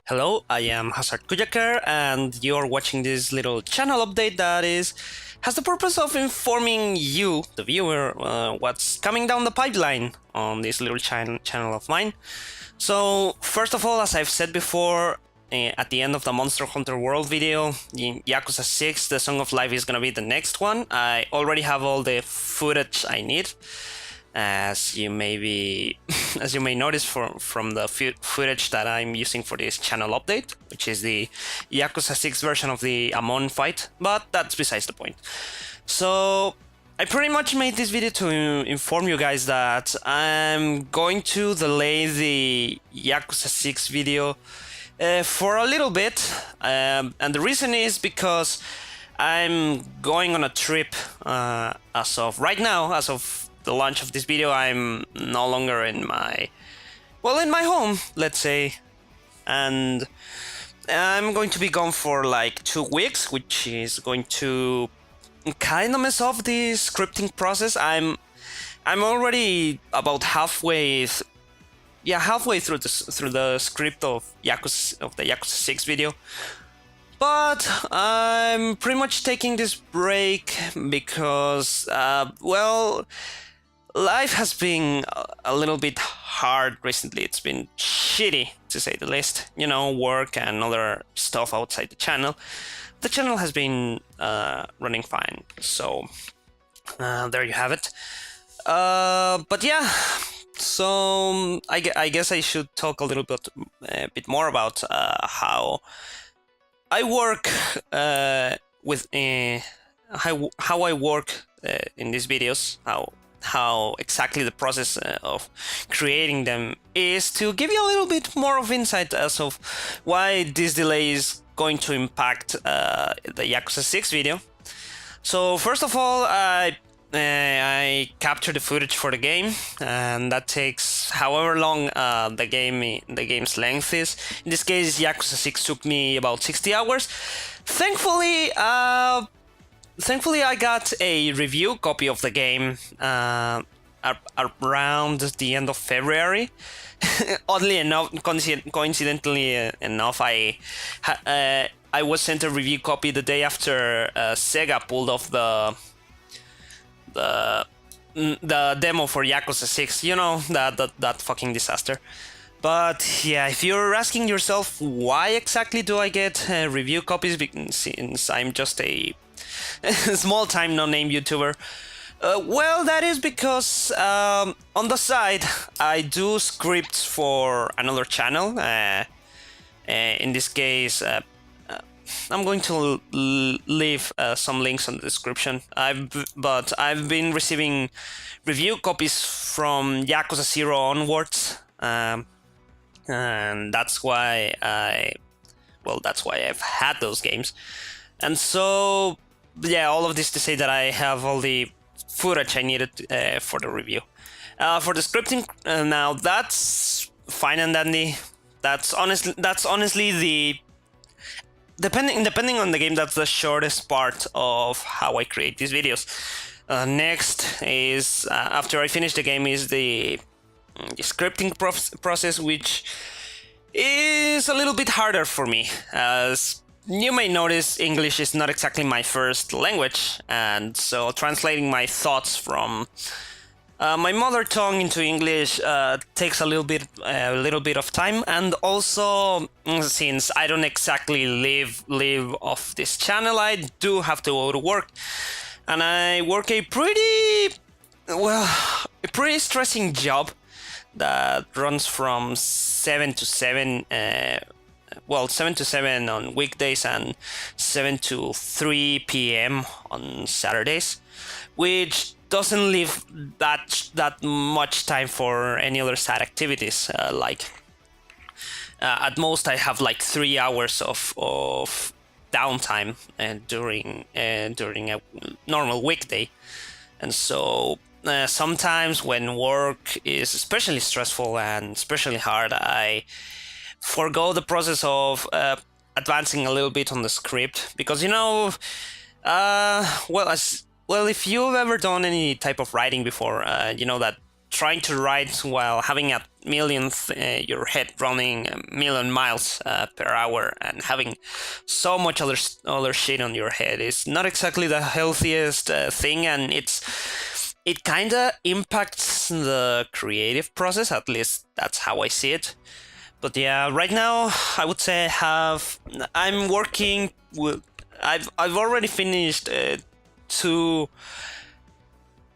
Hello, I am Hazard Kujakar, and you're watching this little channel update that has the purpose of informing you, the viewer, what's coming down the pipeline on this little channel of mine. So, first of all, as I've said before, at the end of the Monster Hunter World video, Yakuza 6, The Song of Life is gonna be the next one. I already have all the footage I need. As you may notice from the footage that I'm using for this channel update, which is the Yakuza 6 version of the Amon fight, but that's besides the point. So I pretty much made this video to inform you guys that I'm going to delay the Yakuza 6 video for a little bit, and the reason is because I'm going on a trip as of right now, as of the launch of this video. I'm no longer in my home, let's say, and I'm going to be gone for like 2 weeks, which is going to kind of mess up the scripting process. I'm already about halfway through the script of the Yakuza 6 video. But I'm pretty much taking this break because, life has been a little bit hard recently. It's been shitty, to say the least. You know, work and other stuff outside the channel. The channel has been running fine, so there you have it. But yeah, so I guess I should talk a bit more about how I work with how I work in these videos, how exactly the process of creating them is, to give you a little bit more of insight as of why this delay is going to impact the Yakuza 6 video. So first of all, I capture the footage for the game, and that takes however long the game's length is. In this case, Yakuza 6 took me about 60 hours. Thankfully, I got a review copy of the game around the end of February. Oddly enough, coincidentally enough, I was sent a review copy the day after Sega pulled off the demo for Yakuza 6, you know, that fucking disaster. But yeah, if you're asking yourself why exactly do I get review copies, since I'm just a small-time no-name YouTuber, well, that is because on the side I do scripts for another channel. In this case, I'm going to leave some links in the description. But I've been receiving review copies from Yakuza 0 onwards, and that's why I've had those games. And so, yeah, all of this to say that I have all the footage I needed for the review. For the scripting, now that's fine and dandy. That's honestly the depending on the game, that's the shortest part of how I create these videos. Next is, after I finish the game, is the scripting process, which is a little bit harder for me. As you may notice, English is not exactly my first language, and so translating my thoughts from my mother tongue into English takes a little bit of time, and also since I don't exactly live off this channel, I do have to go to work, and I work a pretty stressing job that runs from 7 to 7. 7 to 7 on weekdays and 7 to 3 p.m. on Saturdays, which doesn't leave that much time for any other side activities. At most, I have like 3 hours of downtime during a normal weekday, and so sometimes when work is especially stressful and especially hard, I forgo the process of advancing a little bit on the script, because if you've ever done any type of writing before, you know that trying to ride while having a millionth your head running a million miles per hour and having so much other shit on your head is not exactly the healthiest thing, and it kind of impacts the creative process. At least that's how I see it. But yeah, right now I would say I'm working with. I've already finished two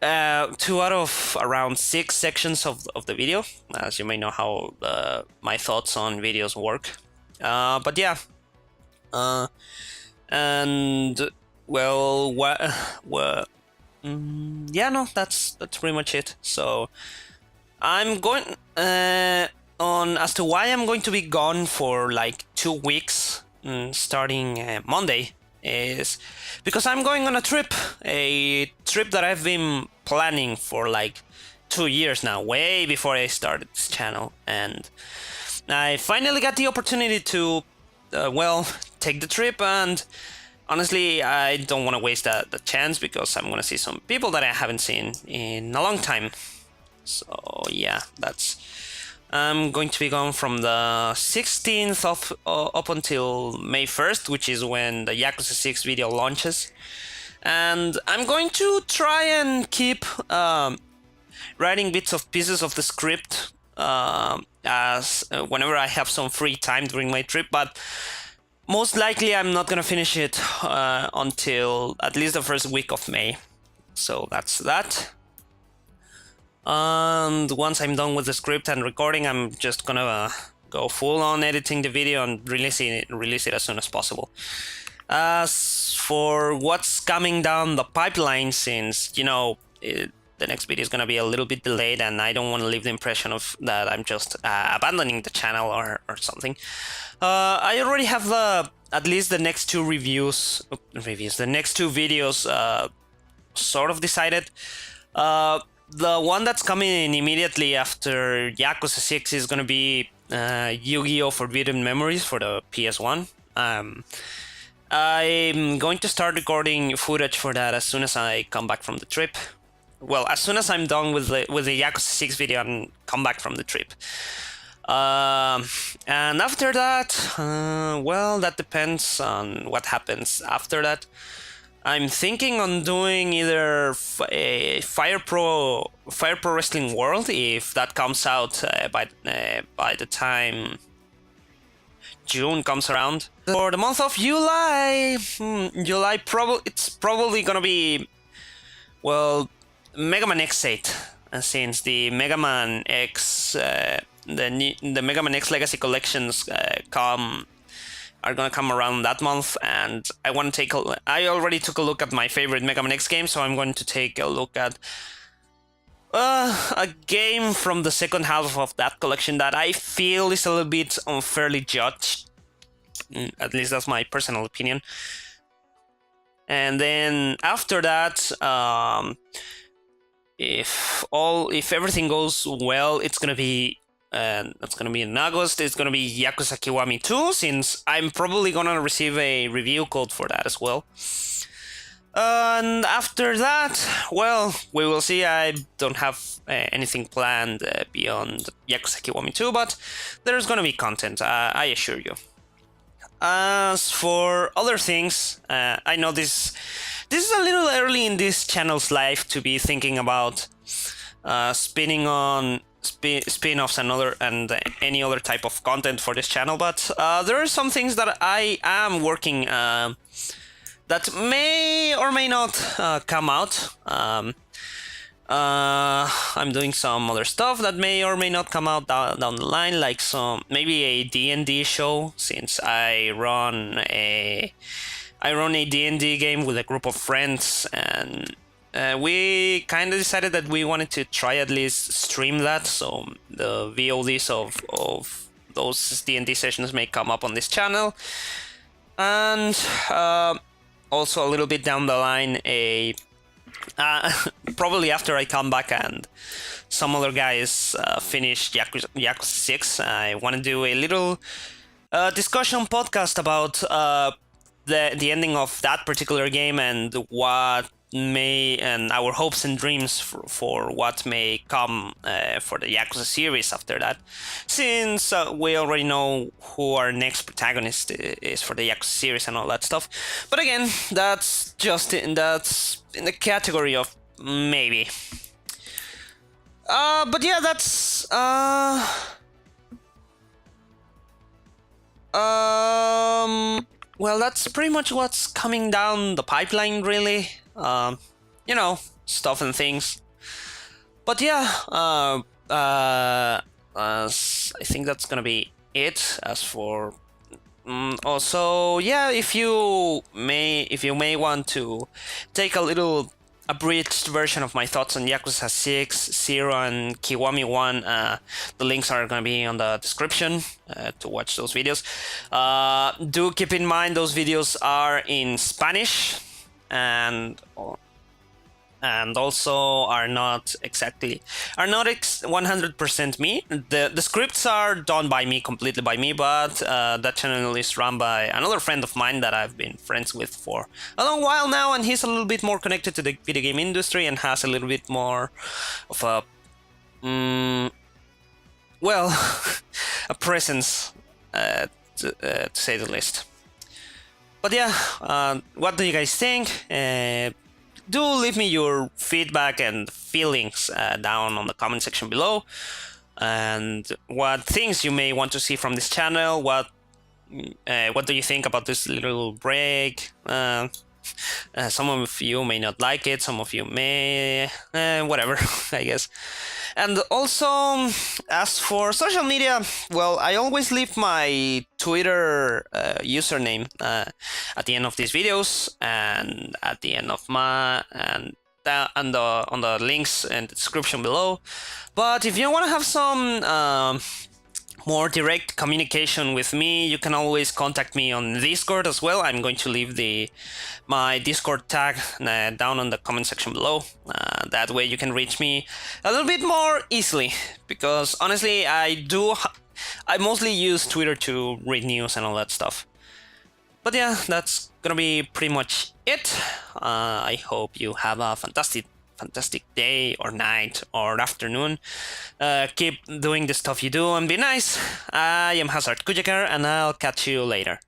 out of around 6 sections of the video, as you may know how my thoughts on videos work. But yeah, and well, yeah, no, that's pretty much it. So I'm going on as to why I'm going to be gone for like 2 weeks, starting Monday, is because I'm going on a trip that I've been planning for like 2 years now, way before I started this channel, and I finally got the opportunity to take the trip. And honestly, I don't want to waste the chance, because I'm gonna see some people that I haven't seen in a long time. So yeah, I'm going to be gone from the 16th up until May 1st, which is when the Yakuza 6 video launches. And I'm going to try and keep writing bits of pieces of the script as whenever I have some free time during my trip, but most likely I'm not gonna finish it until at least the first week of May. So that's that. And once I'm done with the script and recording, I'm just gonna go full on editing the video and release it as soon as possible. As for what's coming down the pipeline, since the next video is gonna be a little bit delayed, and I don't want to leave the impression of that I'm just abandoning the channel or something. I already have at least the next two the next two videos sort of decided. The one that's coming in immediately after Yakuza 6 is going to be Yu-Gi-Oh! Forbidden Memories for the PS1. I'm going to start recording footage for that as soon as I come back from the trip. Well, as soon as I'm done with the Yakuza 6 video and come back from the trip. And after that, that depends on what happens after that. I'm thinking on doing either a Fire Pro Wrestling World, if that comes out by the time June comes around. For the month of July, it's probably gonna be Mega Man X8, since the Mega Man X the Mega Man X Legacy collections are gonna come around that month, and I already took a look at my favorite Mega Man X game, so I'm going to take a look at a game from the second half of that collection that I feel is a little bit unfairly judged. At least that's my personal opinion. And then after that, if everything goes well, it's gonna be that's going to be in August. It's going to be Yakuza Kiwami 2, since I'm probably going to receive a review code for that as well. And after that, we will see. I don't have anything planned beyond Yakuza Kiwami 2, but there's going to be content, I assure you. As for other things, I know this is a little early in this channel's life to be thinking about spinning on spin-offs and any other type of content for this channel, but there are some things that I am working that may or may not come out. I'm doing some other stuff that may or may not come out down the line, like maybe a D&D show, since I run a D&D game with a group of friends, and we kind of decided that we wanted to try at least stream that, so the VODs of those D&D sessions may come up on this channel. And also a little bit down the line, probably after I come back and some other guys finish Yakuza 6, I want to do a little discussion podcast about the ending of that particular game and what may and our hopes and dreams for what may come for the Yakuza series after that, since we already know who our next protagonist is for the Yakuza series and all that stuff. But again, that's in the category of maybe. But yeah, that's well, that's pretty much what's coming down the pipeline, really. You know, stuff and things. But yeah, I think that's gonna be it. As for also, yeah, if you may want to take a little abridged version of my thoughts on Yakuza 6, 0, and Kiwami 1. The links are going to be on the description to watch those videos. Do keep in mind those videos are in Spanish and also are not 100% me. The scripts are done by me, completely by me, but that channel is run by another friend of mine that I've been friends with for a long while now, and he's a little bit more connected to the video game industry and has a little bit more of a well, a presence, to say the least. But yeah, what do you guys think? Do leave me your feedback and feelings down on the comment section below, and what things you may want to see from this channel. What do you think about this little break? Some of you may not like it, some of you may, whatever, I guess. And also, as for social media, well, I always leave my Twitter username at the end of these videos and at the end of on the links in the description below. But if you want to have some more direct communication with me, you can always contact me on Discord as well. I'm going to leave my Discord tag down on the comment section below. That way you can reach me a little bit more easily, because honestly I mostly use Twitter to read news and all that stuff. But yeah, that's gonna be pretty much it. I hope you have a fantastic day or night or afternoon. Keep doing the stuff you do and be nice. I am Hazard Kujakar, and I'll catch you later.